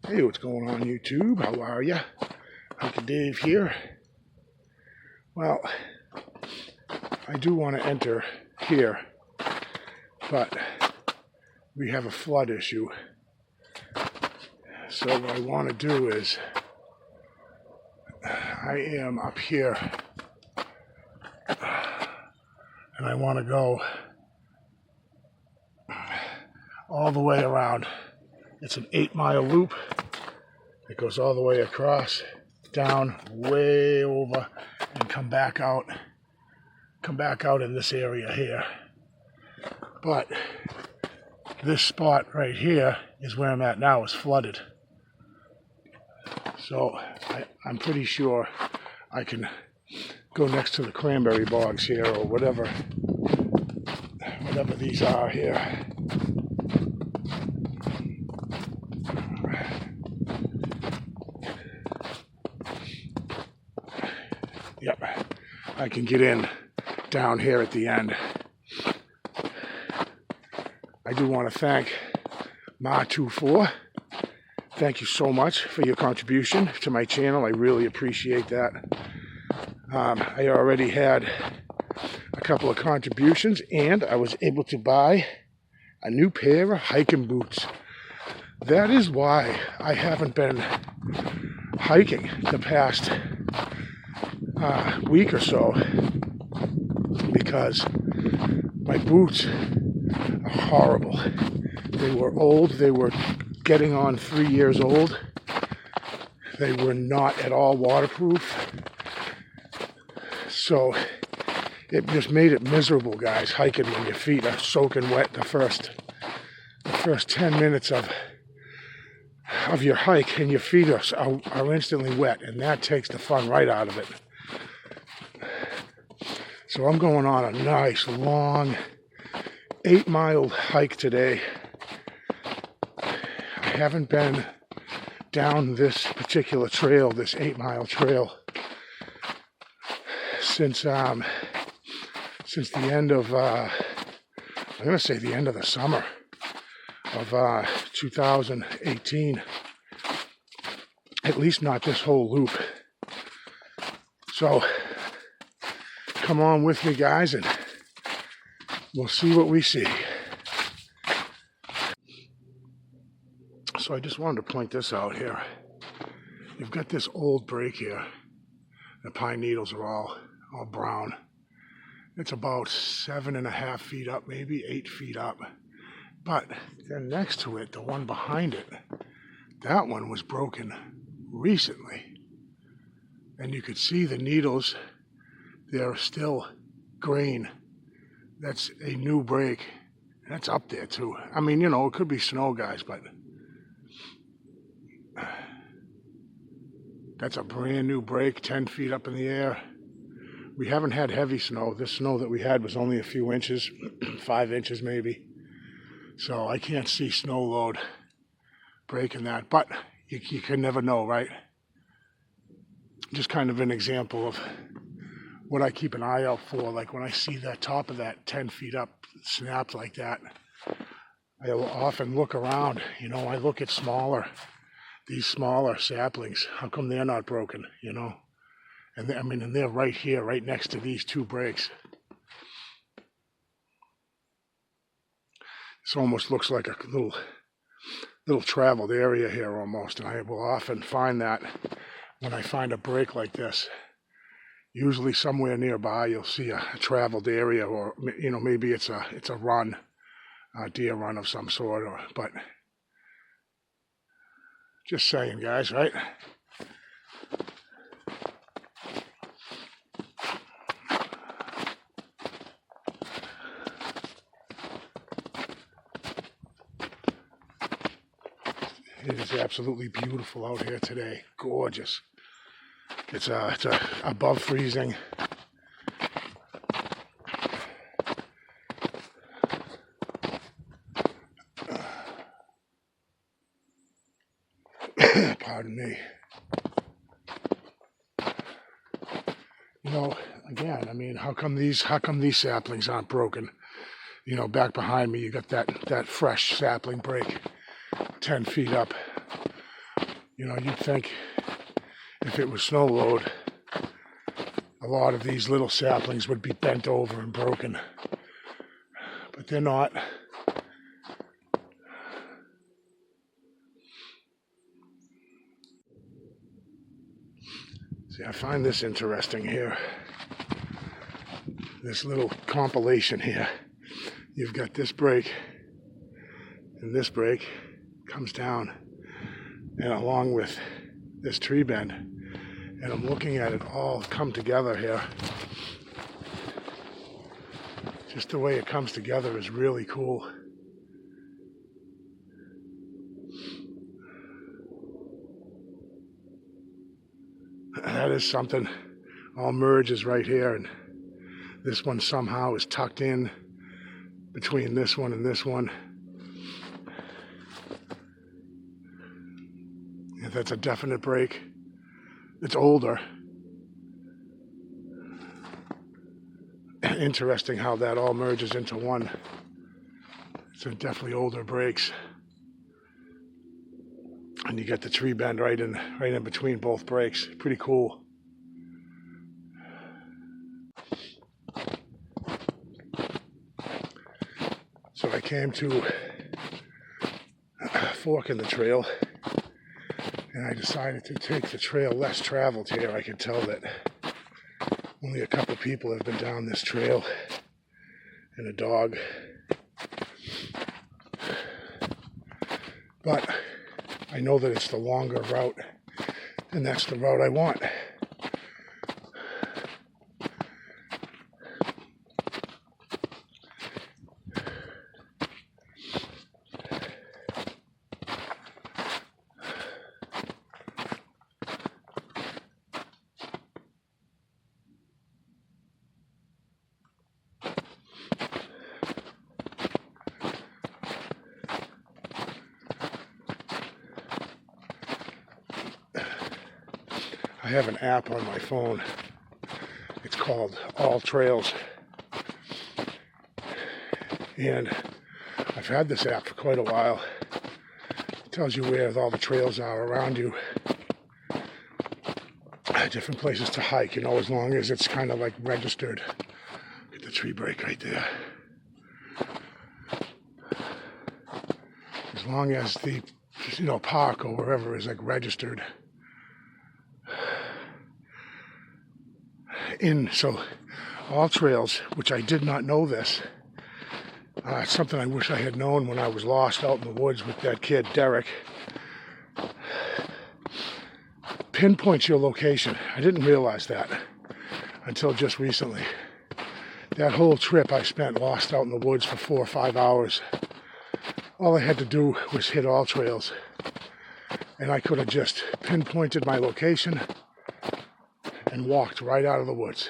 Hey, what's going on YouTube? How are ya? Uncle Dave here. Well, I do want to enter here, but we have a flood issue. So what I want to do is, I am up here, and I want to go all the way around. It's an 8-mile loop. It goes all the way across, down, way over, and come back out in this area here. But this spot right here is where I'm at now, is flooded. So I'm pretty sure I can go next to the cranberry bogs here, or whatever these are here. Yep, I can get in down here at the end. I do want to thank Ma24. Thank you so much for your contribution to my channel. I really appreciate that. I already had a couple of contributions, and I was able to buy a new pair of hiking boots. That is why I haven't been hiking the past week or so, because my boots are horrible. They were old. They were getting on 3 years old. They were not at all waterproof. So it just made it miserable, guys, hiking when your feet are soaking wet the first 10 minutes of your hike, and your feet are instantly wet, and that takes the fun right out of it. So I'm going on a nice long 8-mile hike today. I haven't been down this particular trail, this 8-mile trail, since the end of, I'm going to say the end of the summer of 2018. At least not this whole loop. So come on with me, guys, and we'll see what we see. So I just wanted to point this out here. You've got this old break here. The pine needles are all brown. It's about 7.5 feet up, maybe 8 feet up. But then next to it, the one behind it, that one was broken recently. And you could see the needles, they're still green. That's a new break. That's up there too. I mean, you know, it could be snow, guys, but that's a brand new break, 10 feet up in the air. We haven't had heavy snow. This snow that we had was only a few inches, 5 inches maybe. So I can't see snow load breaking that, but you can never know, right? Just kind of an example of what I keep an eye out for. Like when I see that top of that 10 feet up snapped like that, I will often look around. You know, I look at these smaller saplings. How come they're not broken, you know? And and they're right here, right next to these two breaks. This almost looks like a little traveled area here almost, and I will often find that when I find a break like this. Usually somewhere nearby you'll see a traveled area, or you know, maybe it's a run, a deer run of some sort, but just saying, guys, right? It is absolutely beautiful out here today. Gorgeous. It's above freezing. Pardon me. You know, again, I mean, how come these saplings aren't broken? You know, back behind me, you got that fresh sapling break, 10 feet up. You know, you'd think if it was snow load, a lot of these little saplings would be bent over and broken, but they're not. See, I find this interesting here. This little compilation here. You've got this break, and this break comes down, and along with this tree bend, and I'm looking at it all come together here. Just the way it comes together is really cool. That is something. All merges right here, and this one somehow is tucked in between this one and this one. If that's a definite break. It's older. Interesting how that all merges into one. It's definitely older breaks. And you get the tree bend right in between both breaks. Pretty cool. So I came to a fork in the trail, and I decided to take the trail less traveled here. I could tell that only a couple people have been down this trail, and a dog. But I know that it's the longer route, and that's the route I want. I have an app on my phone. It's called All Trails. And I've had this app for quite a while. It tells you where all the trails are around you. Different places to hike, you know, as long as it's kind of like registered. Get the tree break right there. As long as the, park or wherever is like registered. So All Trails, which I did not know this, it's something I wish I had known when I was lost out in the woods with that kid, Derek, pinpoints your location. I didn't realize that until just recently. That whole trip I spent lost out in the woods for 4 or 5 hours. All I had to do was hit All Trails, and I could have just pinpointed my location and walked right out of the woods.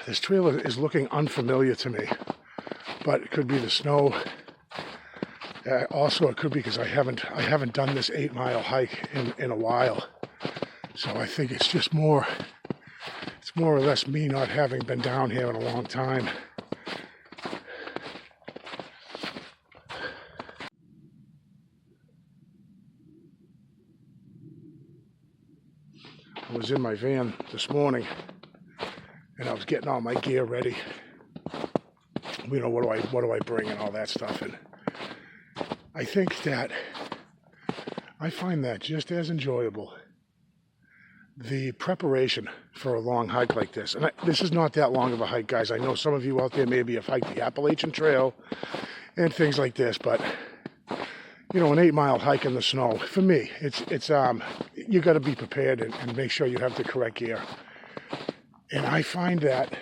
This trail is looking unfamiliar to me, but it could be the snow. Also, it could be because I haven't done this 8-mile hike in a while. So I think it's just more or less me not having been down here in a long time. I was in my van this morning, and I was getting all my gear ready. What do I bring and all that stuff. And I think that I find that just as enjoyable, the preparation for a long hike like this. And this is not that long of a hike, guys. I know some of you out there maybe have hiked the Appalachian Trail and things like this, but an 8-mile hike in the snow, for me, it's you got to be prepared and make sure you have the correct gear. And I find that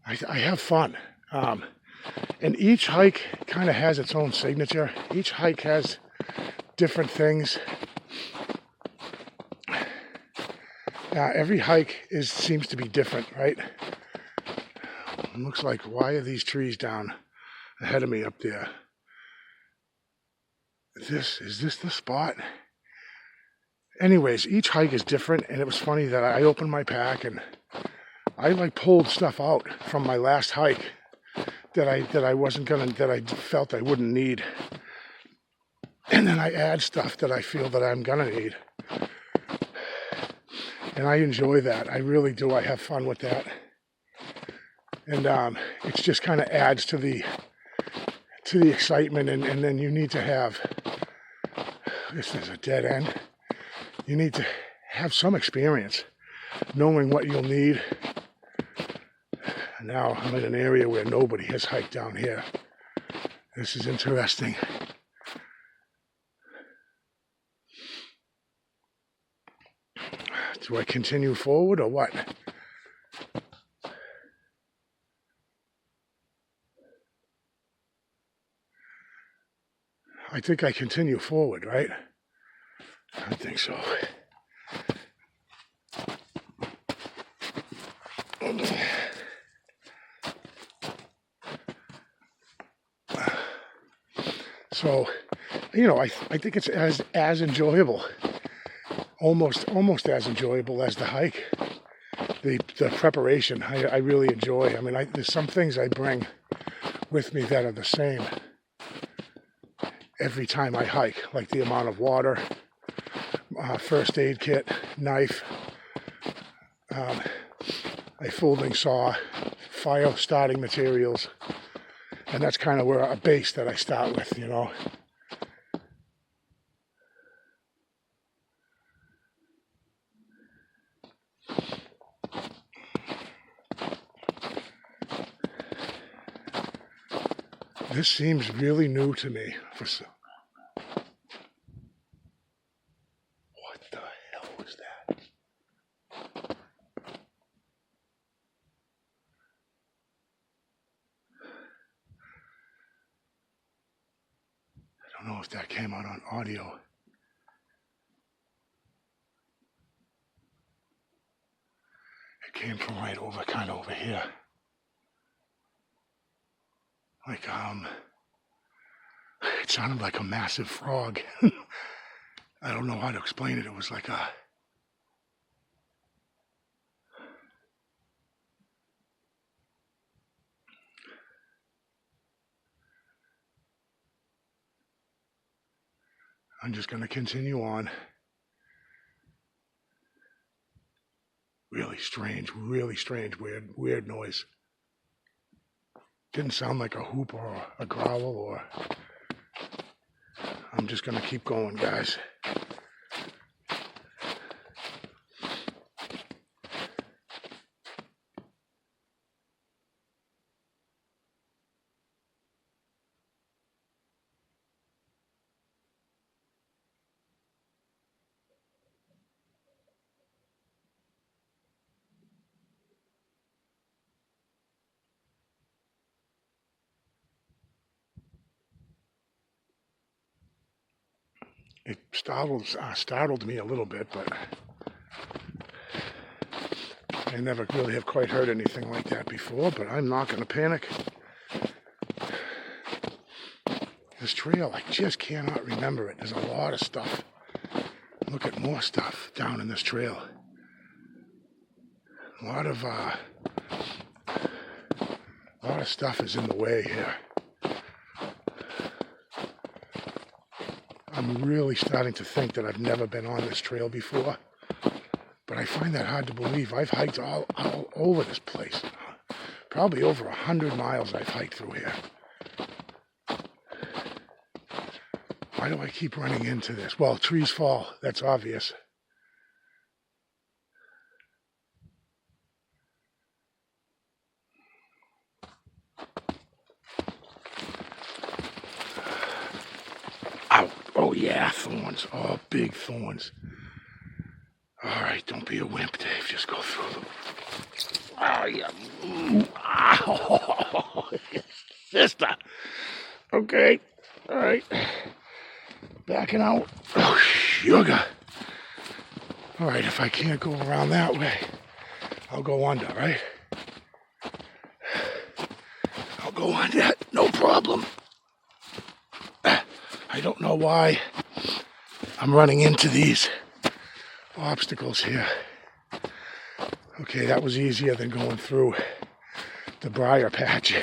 I have fun. And each hike kind of has its own signature. Each hike has different things. Every hike seems to be different, right? It looks like, why are these trees down ahead of me up there? Is this the spot? Anyways, each hike is different, and it was funny that I opened my pack and I pulled stuff out from my last hike that I felt I wouldn't need. And then I add stuff that I feel that I'm gonna need. And I enjoy that. I really do. I have fun with that. And it just kind of adds to the excitement. And then you need to have, this is a dead end. You need to have some experience knowing what you'll need. Now I'm in an area where nobody has hiked down here. This is interesting. Do I continue forward or what? I think I continue forward, right? I think so. So, I think it's as enjoyable, almost as enjoyable as the hike. The preparation, I really enjoy. I mean, there's some things I bring with me that are the same every time I hike, like the amount of water, first aid kit, knife, a folding saw, fire starting materials, and that's kind of where a base that I start with, This seems really new to me. What the hell was that? I don't know if that came out on audio. It came from right over, kind of over here. Like, it sounded like a massive frog. I don't know how to explain it. It was like a... I'm just going to continue on. Really strange, weird noise. Didn't sound like a hoop or a growl or... I'm just going to keep going, guys. It startled me a little bit, but I never really have quite heard anything like that before, but I'm not going to panic. This trail, I just cannot remember it. There's a lot of stuff. Look at more stuff down in this trail. A lot of stuff is in the way here. I'm really starting to think that I've never been on this trail before, but I find that hard to believe. I've hiked all over this place. Probably over 100 miles I've hiked through here. Why do I keep running into this? Well, trees fall, that's obvious. Ow. Oh yeah, thorns. Oh, big thorns. All right, don't be a wimp, Dave. Just go through them. Oh, yeah. Ow. Sister. Okay. All right. Backing out. Oh, sugar. All right, if I can't go around that way, I'll go under, right? I'll go under. No problem. I don't know why I'm running into these obstacles here. Okay, that was easier than going through the briar patch.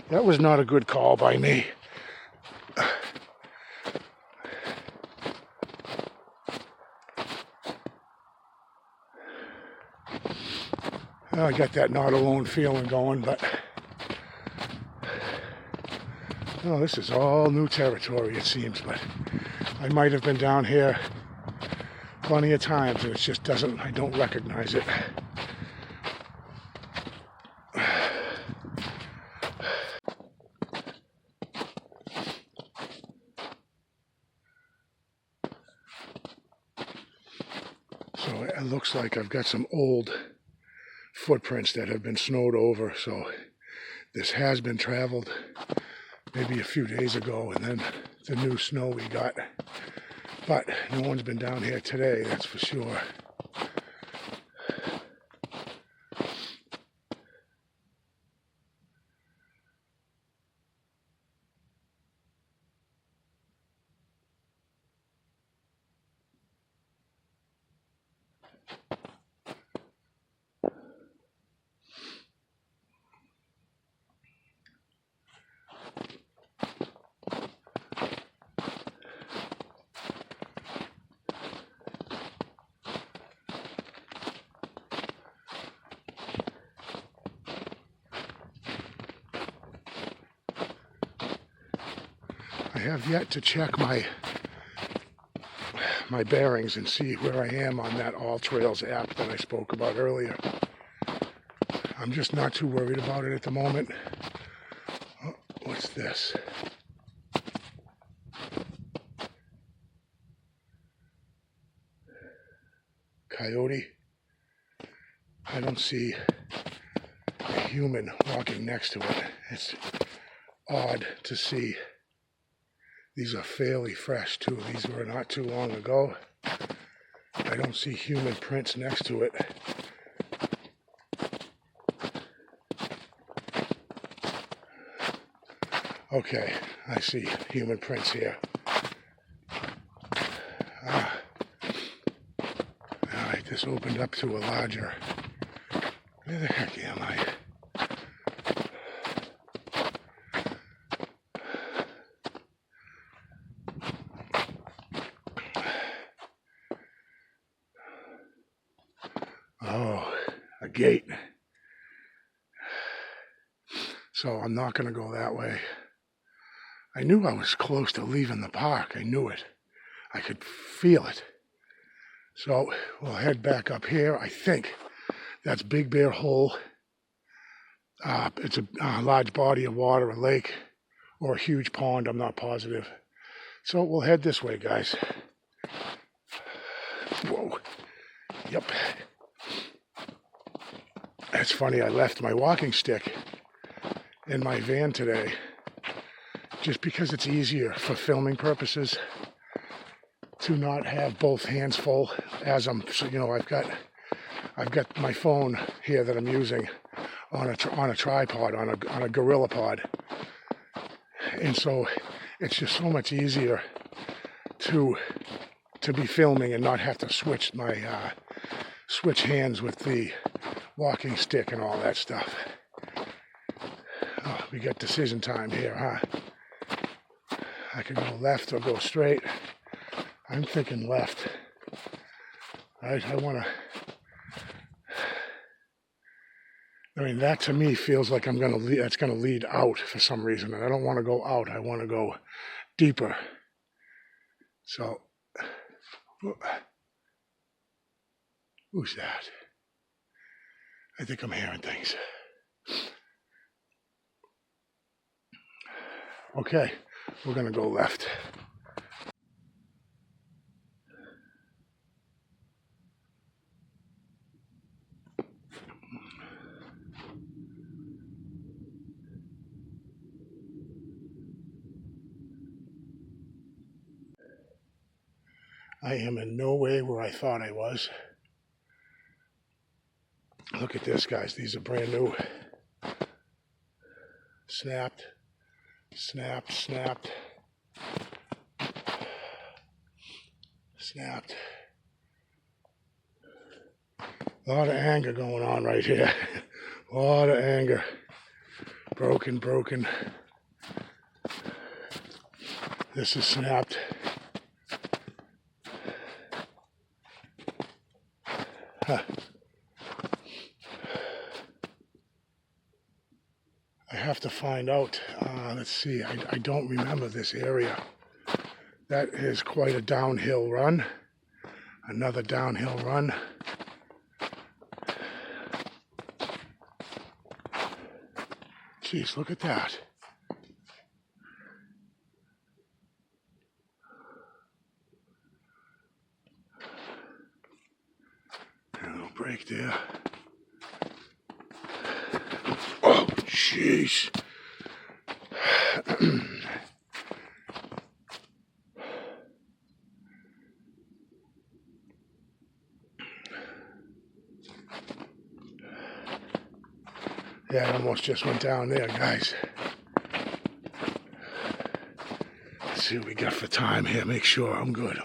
that was not a good call by me. I got that not alone feeling going, but oh, this is all new territory, it seems. But I might have been down here plenty of times, and it just doesn't, I don't recognize it. So it looks like I've got some old footprints that have been snowed over, so this has been traveled maybe a few days ago, and then the new snow we got. But no one's been down here today, that's for sure. I have yet to check my bearings and see where I am on that AllTrails app that I spoke about earlier. I'm just not too worried about it at the moment. Oh, what's this? Coyote. I don't see a human walking next to it. It's odd to see. These are fairly fresh too. These were not too long ago. I don't see human prints next to it. Okay, I see human prints here. Alright, this opened up to a larger... Where the heck am I? Oh, a gate. So I'm not going to go that way. I knew I was close to leaving the park. I knew it. I could feel it. So we'll head back up here. I think that's Big Bear Hole. It's a large body of water, a lake, or a huge pond. I'm not positive. So we'll head this way, guys. Whoa. Yep. That's funny. I left my walking stick in my van today just because it's easier for filming purposes to not have both hands full as I'm, so, you know, I've got my phone here that I'm using on a tripod, on a Gorilla Pod, and so it's just so much easier to be filming and not have to switch hands with the walking stick and all that stuff. Oh, we got decision time here, huh? I could go left or go straight. I'm thinking left. I want to... I mean, that to me feels like I'm going to that's going to lead out for some reason. And I don't want to go out. I want to go deeper. So, who's that? I think I'm hearing things. Okay, we're going to go left. I am in no way where I thought I was. Look at this, guys. These are brand new. Snapped, snapped, snapped, snapped. A lot of anger going on right here. A lot of anger. Broken, broken. This is snapped. Huh. I have to find out. Let's see. I don't remember this area. That is quite a downhill run. Another downhill run. Jeez, look at that. A little break there. Oh, jeez. Yeah, it almost just went down there, guys. Let's see what we got for time here. Make sure I'm good.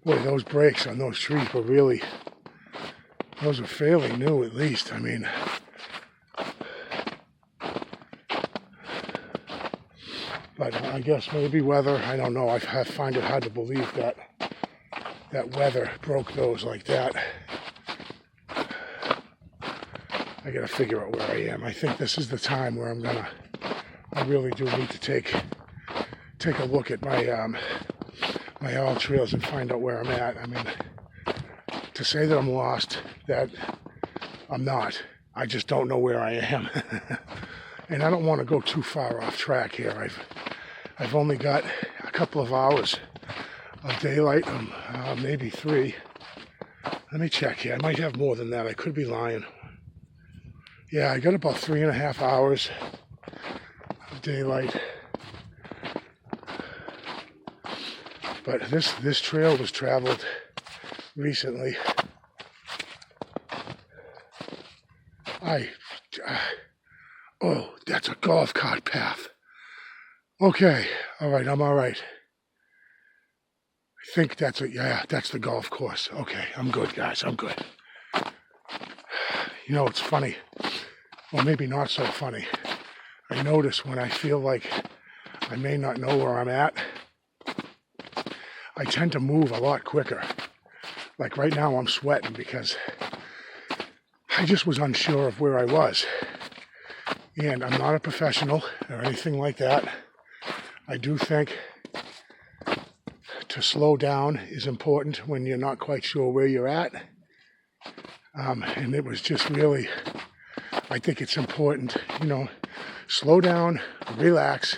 Boy, those brakes on those trees were really, those were fairly new at least. I mean, but I guess maybe weather, I don't know. I find it hard to believe that weather broke those like that. I gotta figure out where I am. I think this is the time where I really do need to take a look at my my all trails and find out where I'm at. I mean, to say that I'm lost, that I'm not. I just don't know where I am. And I don't want to go too far off track here. I've only got a couple of hours of daylight, maybe 3. Let me check here. I might have more than that. I could be lying. Yeah, I got about 3.5 hours of daylight. But this trail was traveled recently. Oh, that's a golf cart path. Okay, all right, I'm all right. I think that's that's the golf course. Okay, I'm good, guys, I'm good. You know, it's funny, or maybe not so funny. I notice when I feel like I may not know where I'm at, I tend to move a lot quicker. Like right now I'm sweating because I just was unsure of where I was. And I'm not a professional or anything like that. I do think to slow down is important when you're not quite sure where you're at. And it was just really, I think it's important, you know, slow down, relax.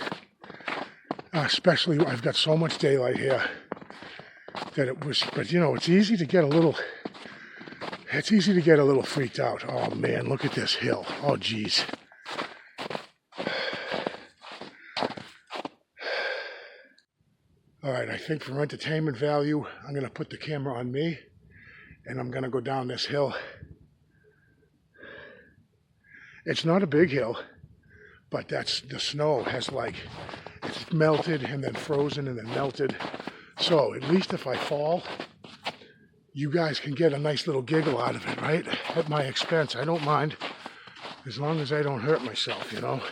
Especially I've got so much daylight here that it was, but you know, it's easy to get a little freaked out. Oh man, look at this hill. Oh geez. All right, I think for entertainment value, I'm going to put the camera on me and I'm going to go down this hill. It's not a big hill, but that's the snow has like, it's melted and then frozen and then melted. So at least if I fall, you guys can get a nice little giggle out of it, right? At my expense. I don't mind as long as I don't hurt myself, you know?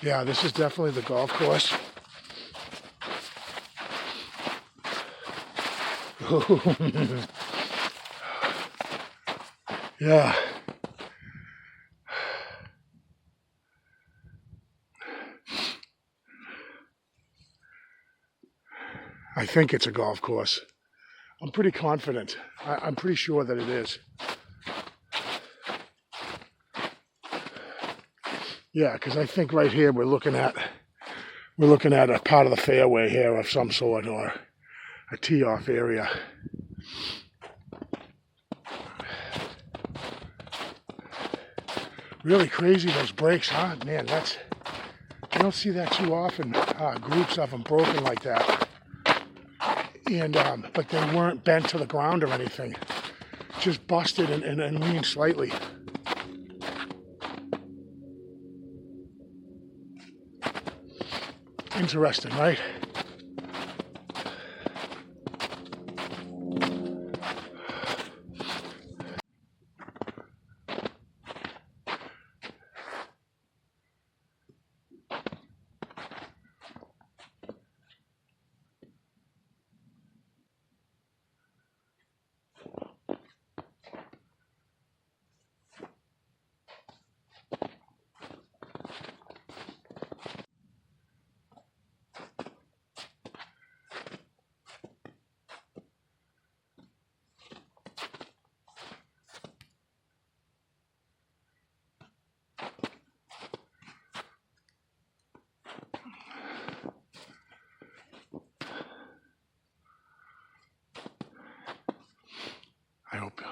Yeah, this is definitely the golf course. Yeah. I think it's a golf course. I'm pretty confident. I'm pretty sure that it is. Yeah, because I think right here we're looking at a part of the fairway here of some sort, or a tee-off area. Really crazy, those brakes, huh? Man, I don't see that too often. Groups of them broken like that. And but they weren't bent to the ground or anything. Just busted and leaned slightly. Interesting, right?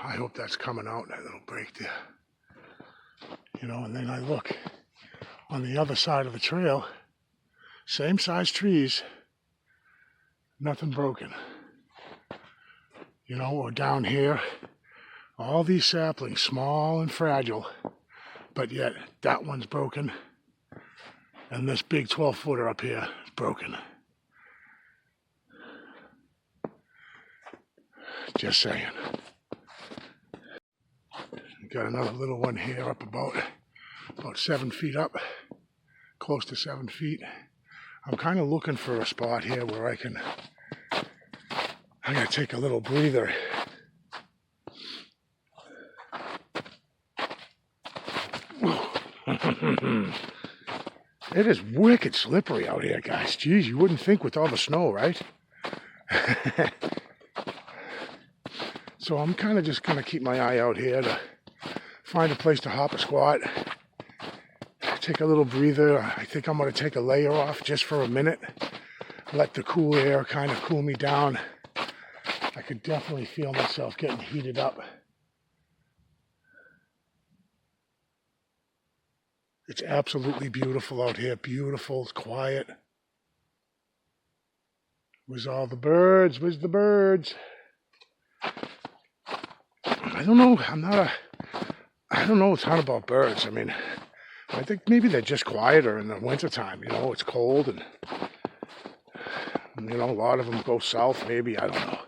I hope that's coming out, that little break there. You know, and then I look on the other side of the trail, same size trees, nothing broken. You know, or down here, all these saplings, small and fragile, but yet that one's broken, and this big 12-footer up here is broken. Just saying. Got another little one here up about 7 feet up, close to 7 feet. I'm kind of looking for a spot here where I gotta take a little breather. It is wicked slippery out here, guys. Geez, you wouldn't think with all the snow, right? So I'm kind of just gonna keep my eye out here to find a place to hop a squat, take a little breather. I think I'm going to take a layer off just for a minute, let the cool air kind of cool me down. I could definitely feel myself getting heated up. It's absolutely beautiful out here, beautiful, it's quiet. Where's all the birds? Where's the birds? I don't know, I don't know a ton about birds. I mean, I think maybe they're just quieter in the wintertime. You know, it's cold and, you know, a lot of them go south maybe. I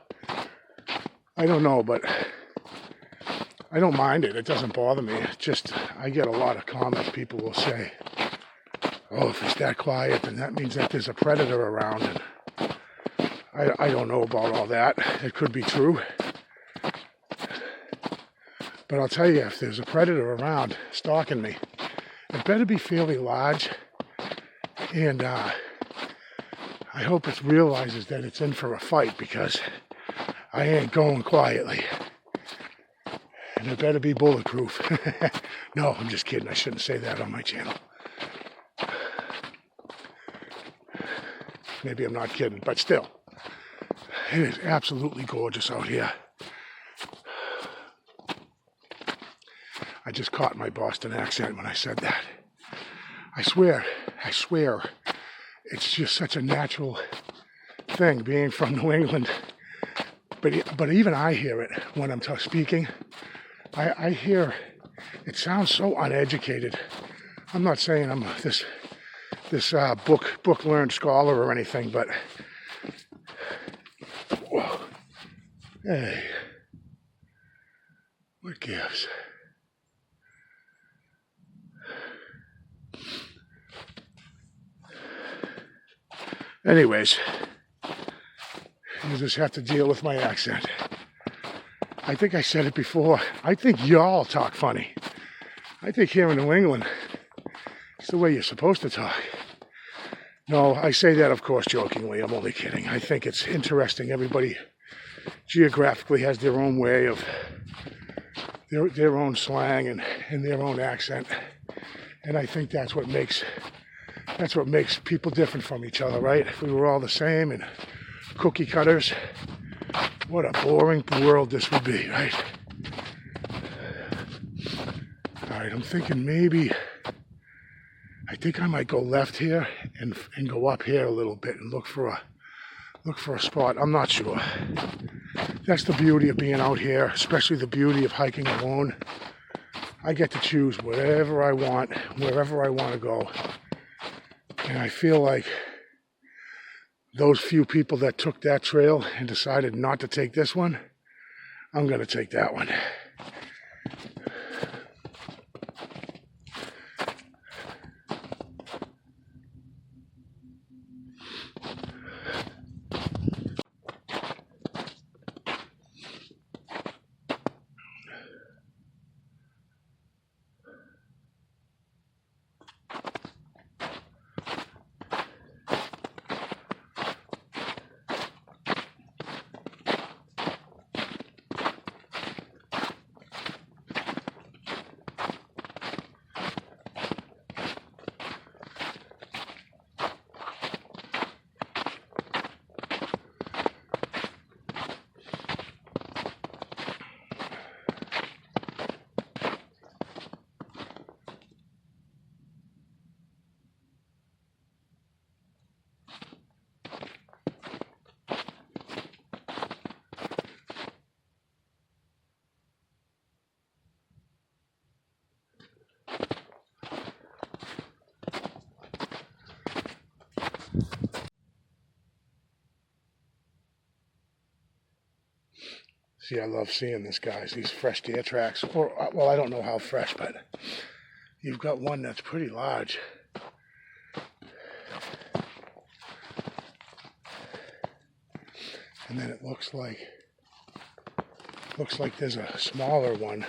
don't know, but I don't mind it. It doesn't bother me. It's just, I get a lot of comments. People will say, oh, if it's that quiet, then that means that there's a predator around. And I don't know about all that. It could be true. But I'll tell you, if there's a predator around stalking me, it better be fairly large. And I hope it realizes that it's in for a fight, because I ain't going quietly. And it better be bulletproof. No, I'm just kidding. I shouldn't say that on my channel. Maybe I'm not kidding, but still, it is absolutely gorgeous out here. I just caught my Boston accent when I said that. I swear, it's just such a natural thing being from New England. But even I hear it when I'm speaking. I hear, it sounds so uneducated. I'm not saying I'm this book learned scholar or anything, but whoa, hey, what gives? Anyways, you just have to deal with my accent. I think I said it before. I think y'all talk funny. I think here in New England, it's the way you're supposed to talk. No, I say that, of course, jokingly. I'm only kidding. I think it's interesting. Everybody geographically has their own way of their own slang and their own accent. And I think that's what makes people different from each other, right? If we were all the same and cookie cutters, what a boring world this would be, right? All right, I'm thinking maybe, I think I might go left here and go up here a little bit and look for a spot. I'm not sure. That's the beauty of being out here, especially the beauty of hiking alone. I get to choose whatever I want, wherever I want to go. And I feel like those few people that took that trail and decided not to take this one, I'm going to take that one. See, I love seeing this, guys, these fresh deer tracks. Or, well, I don't know how fresh, but you've got one that's pretty large. And then it looks like there's a smaller one.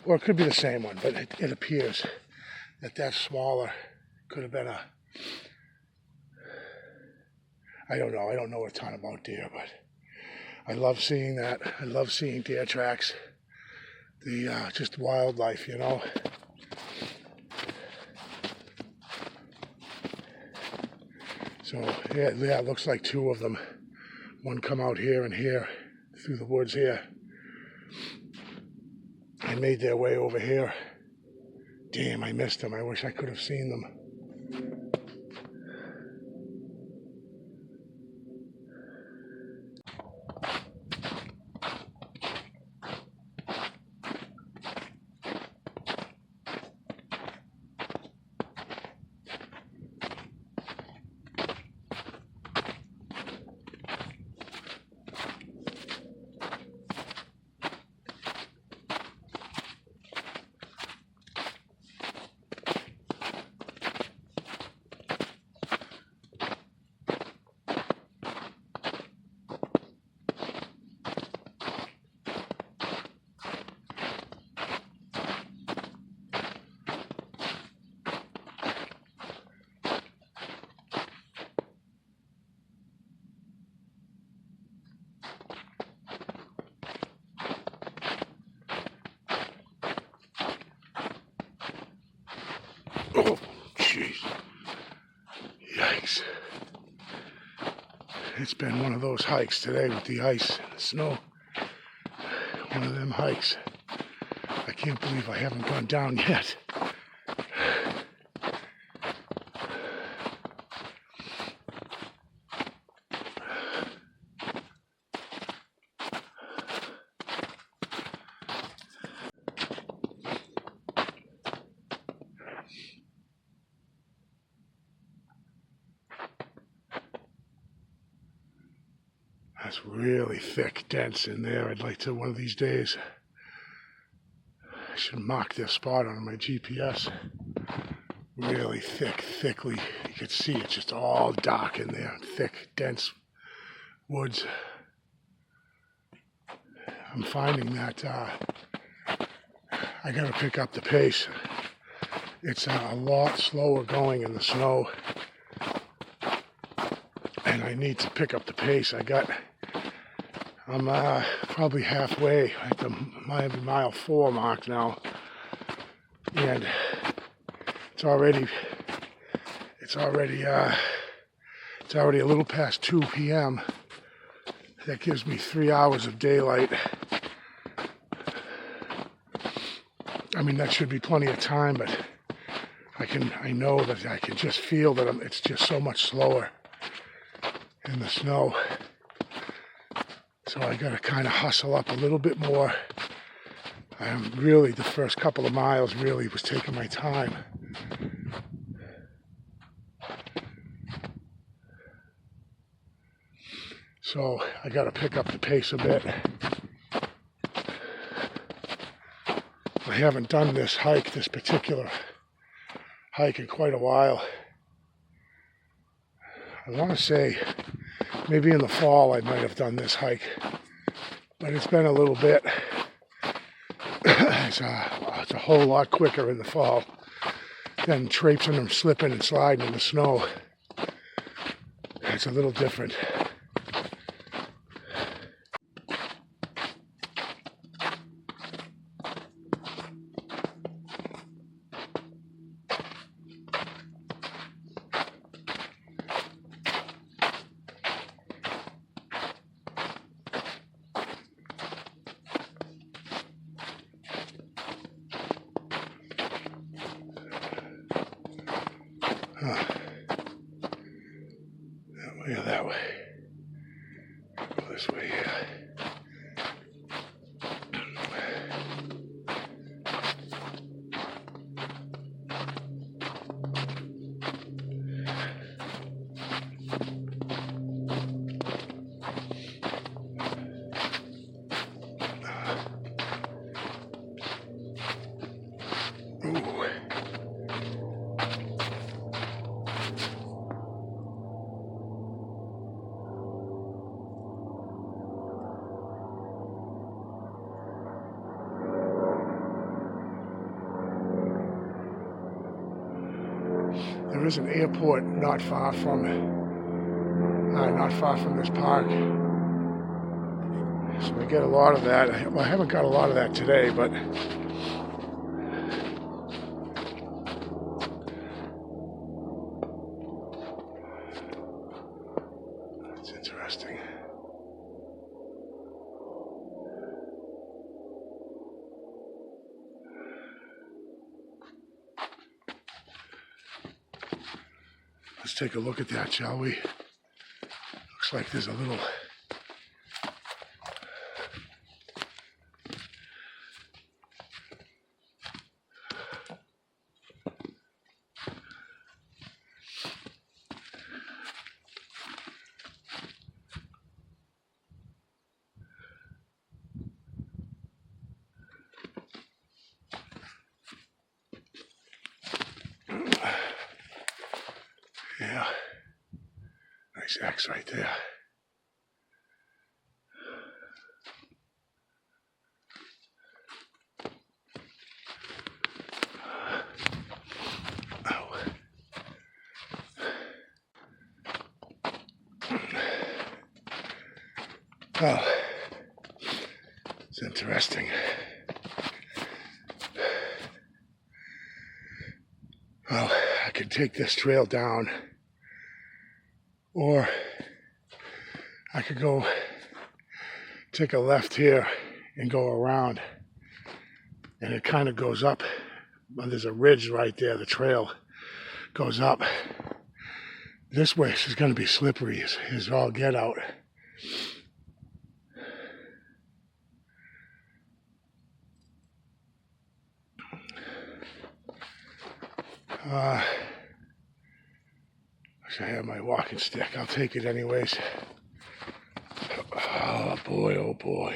Or it could be the same one, but it appears that smaller could have been a... I don't know a ton about deer, but I love seeing that. I love seeing deer tracks. The just wildlife, you know. So yeah, it looks like two of them. One come out here and here through the woods here and made their way over here. Damn, I missed them. I wish I could have seen them. Oh, jeez. Yikes. It's been one of those hikes today with the ice and the snow. One of them hikes. I can't believe I haven't gone down yet. That's really thick, dense in there. I'd like to, one of these days, I should mark this spot on my GPS. Really thickly. You can see it's just all dark in there. Thick, dense woods. I'm finding that I gotta pick up the pace. It's a lot slower going in the snow. And I need to pick up the pace. I'm probably halfway at the mile 4 mark now, and it's already a little past 2 p.m. That gives me 3 hours of daylight. I mean, that should be plenty of time, but I know that I can just feel that it's just so much slower in the snow. So I gotta kind of hustle up a little bit more. Really, the first couple of miles really was taking my time. So I got to pick up the pace a bit. I haven't done this particular hike in quite a while. I want to say maybe in the fall I might have done this hike, but it's been a little bit. It's a whole lot quicker in the fall than traipsing and slipping and sliding in the snow. It's a little different. That way or that way? Go this way, yeah. There is an airport not far from this park. So I get a lot of that. Well, I haven't got a lot of that today, but it's interesting. Let's take a look at that, shall we? Looks like there's a little yeah, nice X right there. Oh, it's interesting. Well, I could take this trail down, or I could go take a left here and go around, and it kind of goes up. There's a ridge right there. The trail goes up. This way is going to be slippery as all get out. Wish I had my walking stick. I'll take it anyways. Oh boy, oh boy.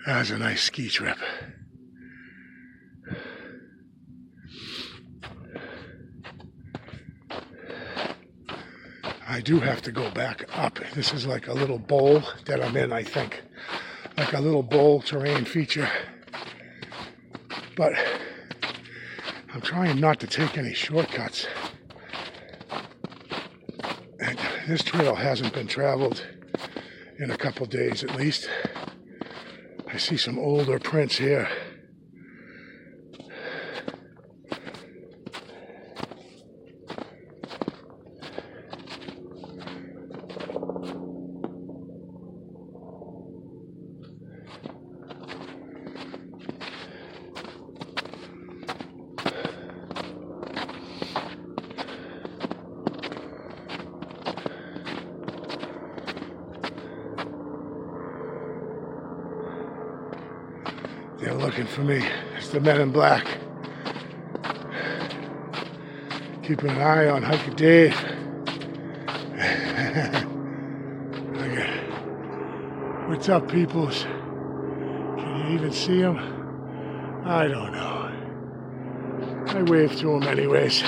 That was a nice ski trip. I do have to go back up. This is like a little bowl that I'm in, I think. Like a little bowl terrain feature. But I'm trying not to take any shortcuts. And this trail hasn't been traveled in a couple days at least. I see some older prints here. They're looking for me. It's the men in black. Keeping an eye on Hiker Dave. Okay. What's up, peoples? Can you even see him? I don't know. I wave to him anyways.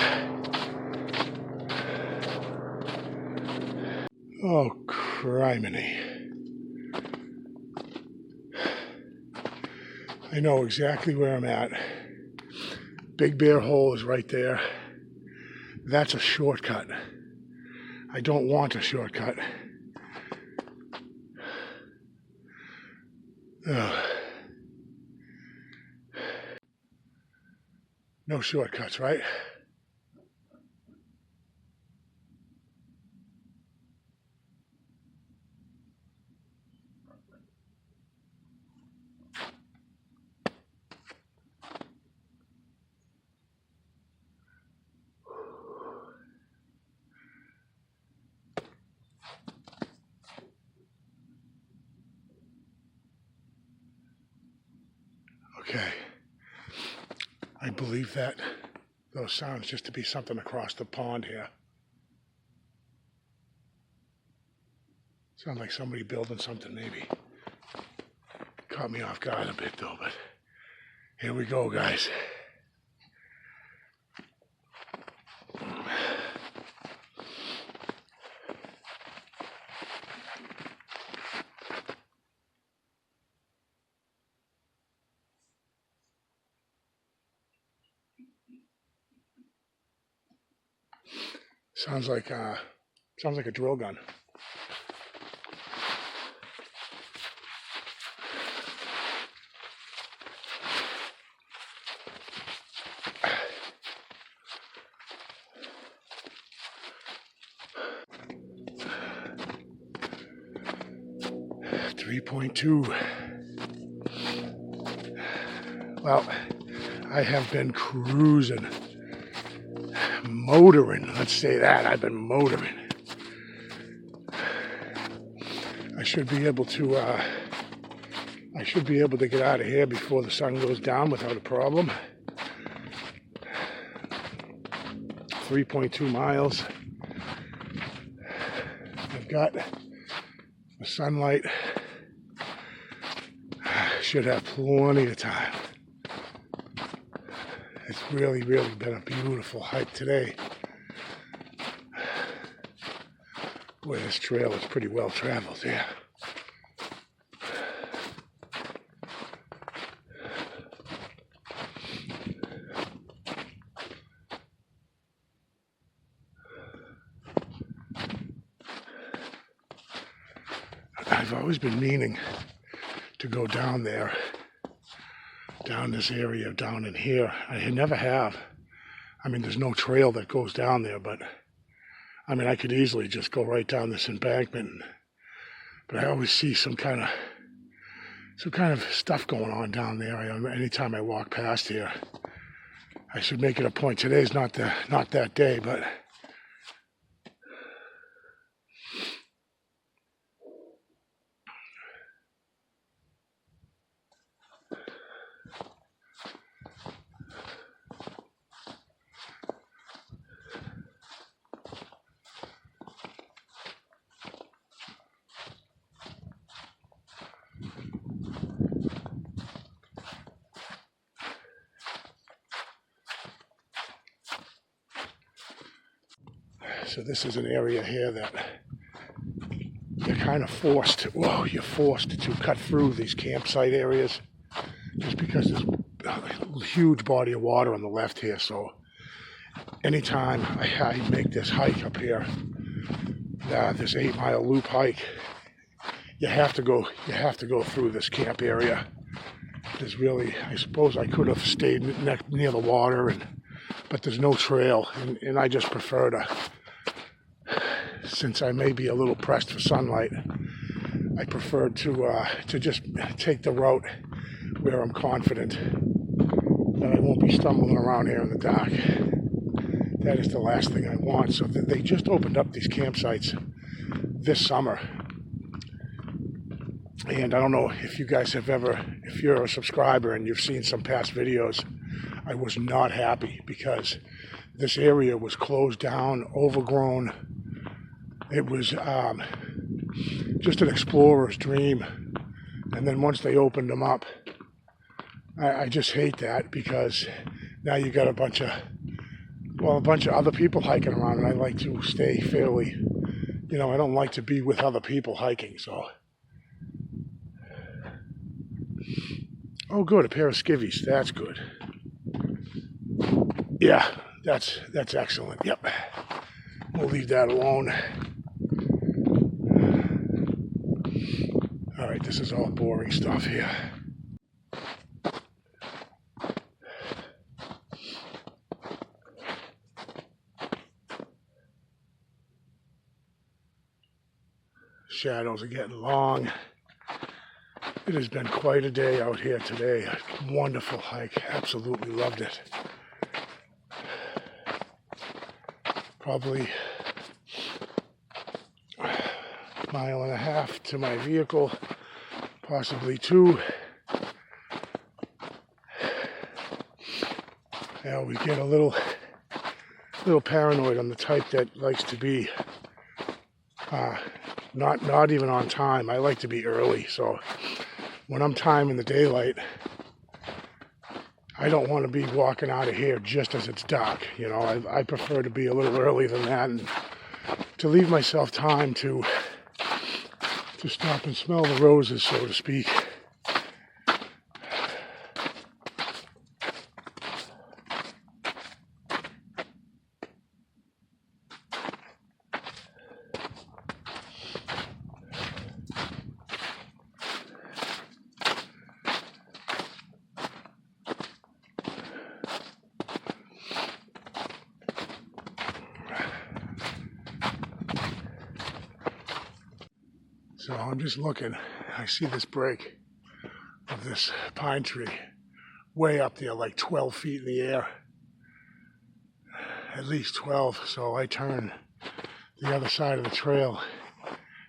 Oh, criminy. I know exactly where I'm at. Big Bear Hole is right there. That's a shortcut. I don't want a shortcut. Ugh. No shortcuts, right? Okay. I believe that those sounds just to be something across the pond here. Sounds like somebody building something maybe. Caught me off guard a bit though, but here we go, guys. Sounds like a drill gun. .2. Well, I have been cruising, motoring. Let's say that I've been motoring. I should be able to get out of here before the sun goes down without a problem. 3.2 miles. I've got the sunlight. Should have plenty of time. It's really been a beautiful hike today. Boy, this trail is pretty well traveled, yeah. I've always been meaning to go down there, down this area, down in here. I never have. I mean, there's no trail that goes down there, but I mean, I could easily just go right down this embankment. But I always see some kind of stuff going on down there. Anytime I walk past here, I should make it a point. Today's not that day, but so this is an area here that you're kind of forced. You're forced to cut through these campsite areas, just because there's a huge body of water on the left here. So anytime I make this hike up here, this 8-mile loop hike, you have to go through this camp area. There's really, I suppose I could have stayed near the water, but there's no trail, and I just prefer to, since I may be a little pressed for sunlight, I prefer to just take the route where I'm confident that I won't be stumbling around here in the dark. That is the last thing I want. So they just opened up these campsites this summer. And I don't know if you guys have ever, if you're a subscriber and you've seen some past videos, I was not happy because this area was closed down, overgrown. It was just an explorer's dream. And then once they opened them up, I just hate that because now you got a bunch of other people hiking around, and I like to stay fairly, I don't like to be with other people hiking, so. Oh, good, a pair of skivvies, that's good. Yeah, that's excellent, yep. We'll leave that alone. All right, this is all boring stuff here. Shadows are getting long. It has been quite a day out here today. A wonderful hike. Absolutely loved it. Probably a mile and a half to my vehicle, possibly 2. Yeah, we get a little paranoid. I'm the type that likes to be not even on time. I like to be early, so when I'm timing the daylight, I don't want to be walking out of here just as it's dark. I prefer to be a little early than that and to leave myself time to stop and smell the roses, so to speak. So I'm just looking. I see this break of this pine tree way up there, like 12 feet in the air. At least 12. So I turn the other side of the trail,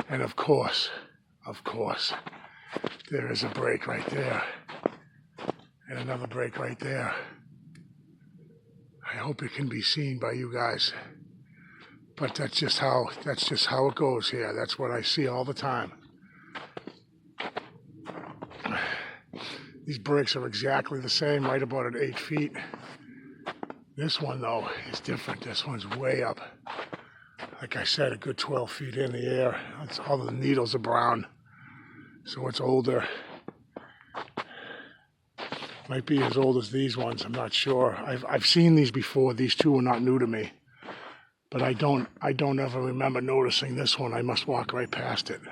and of course, there is a break right there, and another break right there. I hope it can be seen by you guys. But that's just how it goes here. That's what I see all the time. These breaks are exactly the same, right about at 8 feet. This one, though, is different. This one's way up. Like I said, a good 12 feet in the air. All the needles are brown, so it's older. Might be as old as these ones, I'm not sure. I've seen these before. These two are not new to me. But I don't ever remember noticing this one. I must walk right past it.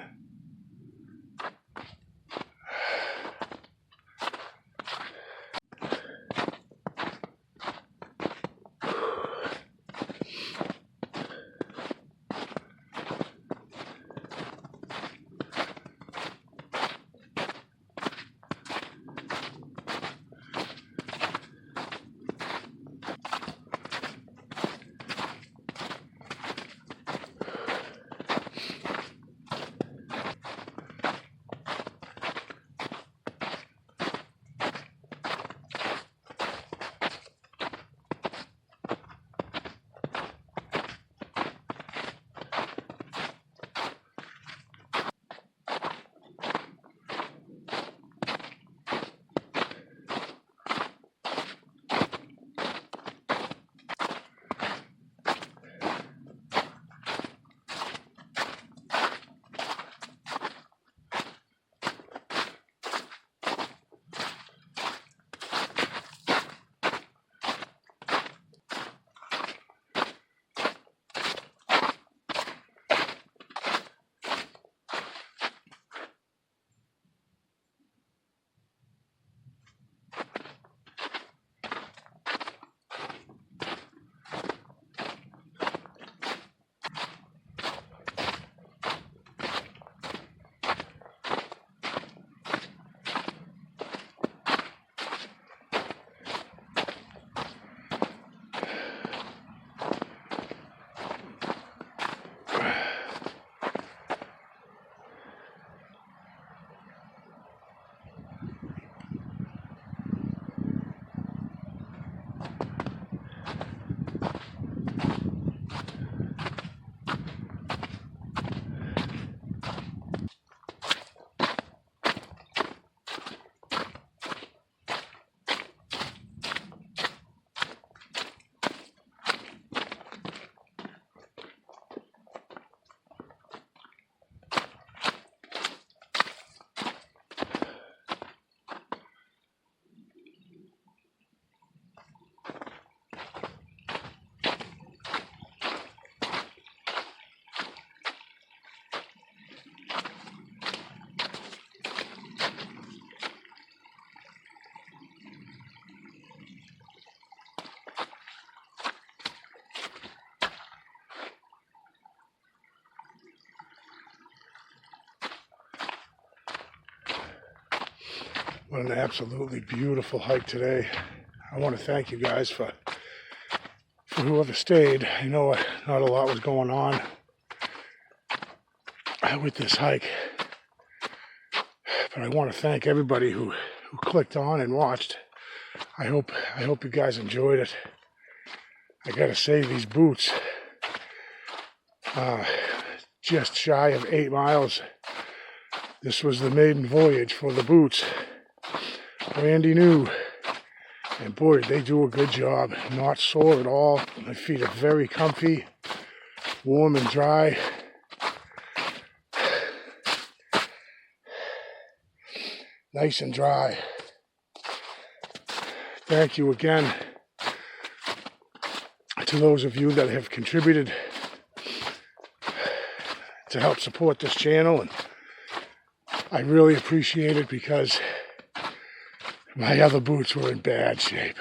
What an absolutely beautiful hike today. I want to thank you guys for whoever stayed. I know not a lot was going on with this hike, but I want to thank everybody who clicked on and watched. I hope you guys enjoyed it. I gotta say, these boots, just shy of 8 miles. This was the maiden voyage for the boots. Randy new. And boy, they do a good job. Not sore at all. My feet are very comfy, warm and dry. Nice and dry. Thank you again to those of you that have contributed to help support this channel. And I really appreciate it because my other boots were in bad shape.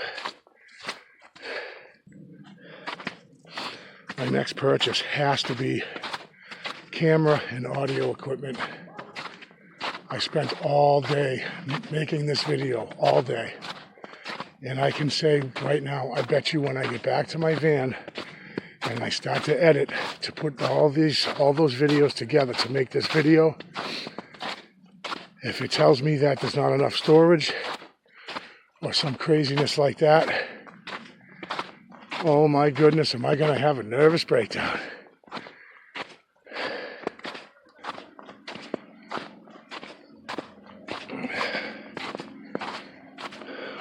My next purchase has to be camera and audio equipment. I spent all day making this video, all day. And I can say right now, I bet you when I get back to my van and I start to edit, to put all those videos together to make this video, if it tells me that there's not enough storage or some craziness like that, oh my goodness, am I going to have a nervous breakdown.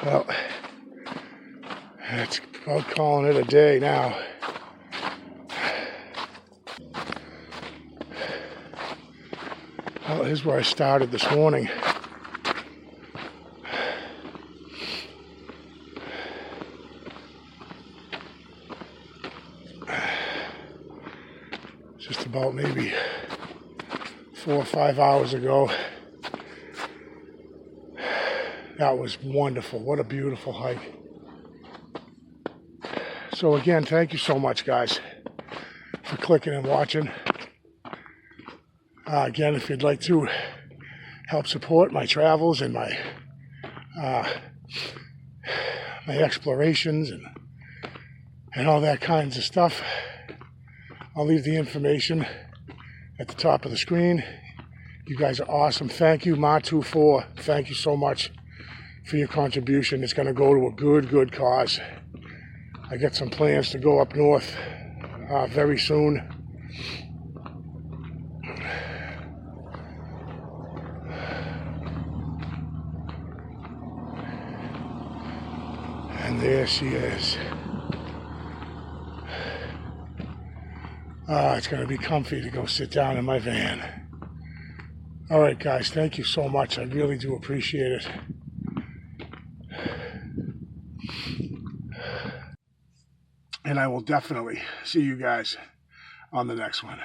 Well, that's about calling it a day now. Well, here's where I started this morning. Just about maybe 4 or 5 hours ago. That was wonderful. What a beautiful hike. So again, thank you so much, guys, for clicking and watching. Again, if you'd like to help support my travels and my explorations and all that kinds of stuff, I'll leave the information at the top of the screen. You guys are awesome. Thank you, Ma24. Thank you so much for your contribution. It's going to go to a good cause. I got some plans to go up north very soon. And there she is. It's going to be comfy to go sit down in my van. All right, guys, thank you so much. I really do appreciate it. And I will definitely see you guys on the next one.